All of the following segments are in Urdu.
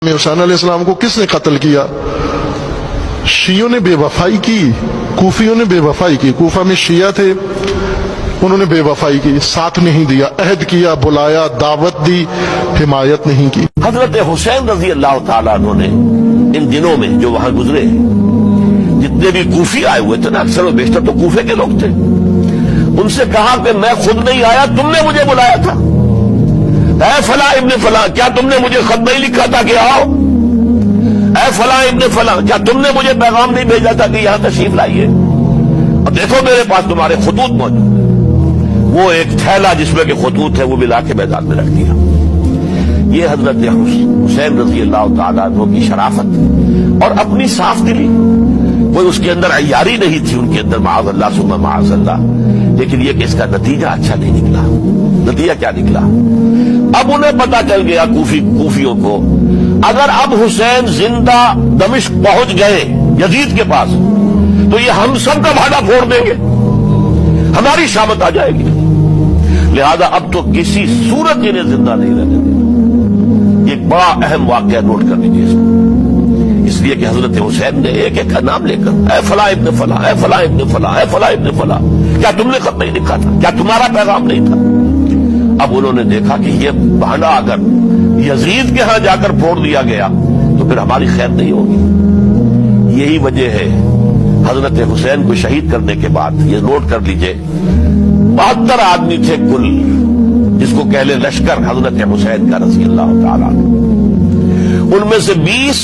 حسین علیہ السلام کو کس نے قتل کیا؟ شیعوں نے بے وفائی کی، کوفیوں نے بے وفائی کی۔ کوفہ میں شیعہ تھے، انہوں نے بے وفائی کی، ساتھ نہیں دیا، عہد کیا، بلایا، دعوت دی، حمایت نہیں کی۔ حضرت حسین رضی اللہ تعالیٰ عنہ نے ان دنوں میں جو وہاں گزرے جتنے بھی کوفی آئے ہوئے تھے نا، اکثر و بیشتر تو کوفے کے لوگ تھے، ان سے کہا کہ میں خود نہیں آیا، تم نے مجھے بلایا تھا۔ اے فلاں ابن فلاں، کیا تم نے مجھے خط نہیں لکھا تھا کہ آؤ؟ اے فلاں ابن فلاں، کیا تم نے مجھے پیغام نہیں بھیجا تھا کہ یہاں تشریف لائیے؟ اور دیکھو میرے پاس تمہارے خطوط موجود ہیں۔ وہ ایک تھیلا جس میں کہ خطوط ہے وہ بھی لا کے میدان میں رکھ دیا۔ یہ حضرت حسین رضی اللہ تعالیٰ عنہ کی شرافت اور اپنی صاف دلی، کوئی اس کے اندر عیاری نہیں تھی ان کے اندر، معاذ اللہ ثم معاذ اللہ، لیکن یہ کہ اس کا نتیجہ اچھا نہیں نکلا۔ نتیجہ کیا نکلا؟ اب انہیں پتا چل گیا کوفیوں کو، اگر اب حسین زندہ دمشق پہنچ گئے یزید کے پاس تو یہ ہم سب کا بھاڑا پھوڑ دیں گے، ہماری شامت آ جائے گی، لہذا اب تو کسی صورت انہیں زندہ نہیں رہنے دینا۔ ایک بڑا اہم واقعہ نوٹ کر لیجیے اس لیے کہ حضرت حسین نے ایک ایک کا نام لے کر، اے فلاں ابن فلاں، اے فلاں ابن فلاں، اے فلاں ابن فلاں، کیا تم نے خط نہیں لکھا تھا؟ کیا تمہارا پیغام نہیں تھا؟ اب انہوں نے دیکھا کہ یہ بہانہ اگر یزید کے ہاں جا کر پھوڑ دیا گیا تو پھر ہماری خیر نہیں ہوگی۔ یہی وجہ ہے حضرت حسین کو شہید کرنے کے بعد، یہ نوٹ کر لیجئے، 72 آدمی تھے کل، جس کو کہہ لیں لشکر حضرت حسین کا رضی اللہ تعالیٰ، ان میں سے 20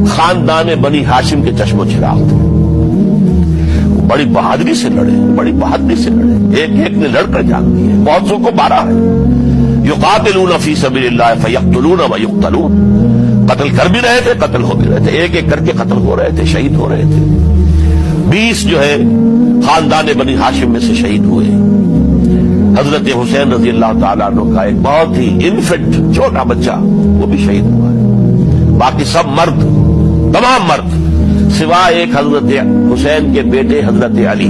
خاندان بنی ہاشم کے چشم و چراغ تھے۔ بڑی بہادری سے لڑے، بڑی بہادری سے لڑے، ایک ایک نے لڑ کر جان دی ہے، بہت سو کو مارا ہے۔ یقاتلون فی سبیل اللہ فیقتلون ویقتلون، قتل کر بھی رہے تھے، قتل ہو بھی رہے تھے، ایک ایک کر کے قتل ہو رہے تھے، شہید ہو رہے تھے۔ 20 جو ہے خاندان بنی ہاشم میں سے شہید ہوئے۔ حضرت حسین رضی اللہ تعالیٰ عنہ کا ایک بہت ہی انفنٹ چھوٹا بچہ وہ بھی شہید ہوا ہے۔ باقی سب مرد، تمام مرد، سوائے ایک حضرت حسین کے بیٹے حضرت علی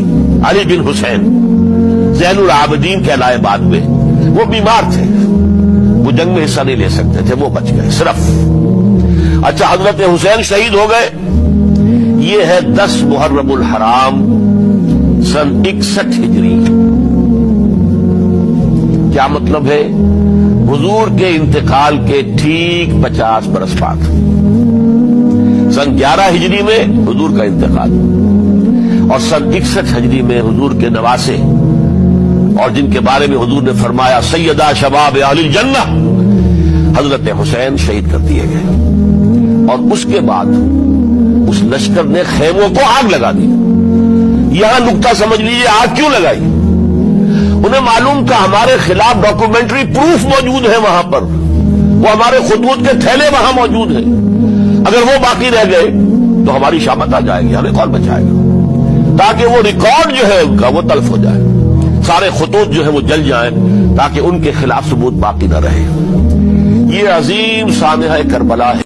بن حسین زین العابدین کہلائے بعد میں، وہ بیمار تھے، وہ جنگ میں حصہ نہیں لے سکتے تھے، وہ بچ گئے صرف۔ اچھا، حضرت حسین شہید ہو گئے، یہ ہے 10 محرم الحرام سن 61 ہجری۔ کیا مطلب ہے؟ حضور کے انتقال کے ٹھیک 50 برس بعد، سن 11 ہجری میں حضور کا انتقال، اور سن 61 ہجری میں حضور کے نواسے، اور جن کے بارے میں حضور نے فرمایا سیدہ شباب اہل الجنہ، حضرت حسین شہید کر دیے گئے۔ اور اس کے بعد اس لشکر نے خیموں کو آگ لگا دی۔ یہاں نقطہ سمجھ لیجیے، آگ کیوں لگائی؟ انہیں معلوم تھا ہمارے خلاف ڈاکومنٹری پروف موجود ہے وہاں پر، وہ ہمارے خطوط کے تھیلے وہاں موجود ہیں، اگر وہ باقی رہ گئے تو ہماری شامت آ جائے گی، ہمیں کون بچائے گا؟ تاکہ وہ ریکارڈ جو ہے ان کا وہ تلف ہو جائے، سارے خطوط جو ہے وہ جل جائیں، تاکہ ان کے خلاف ثبوت باقی نہ رہے۔ یہ عظیم سانحہ کربلا ہے۔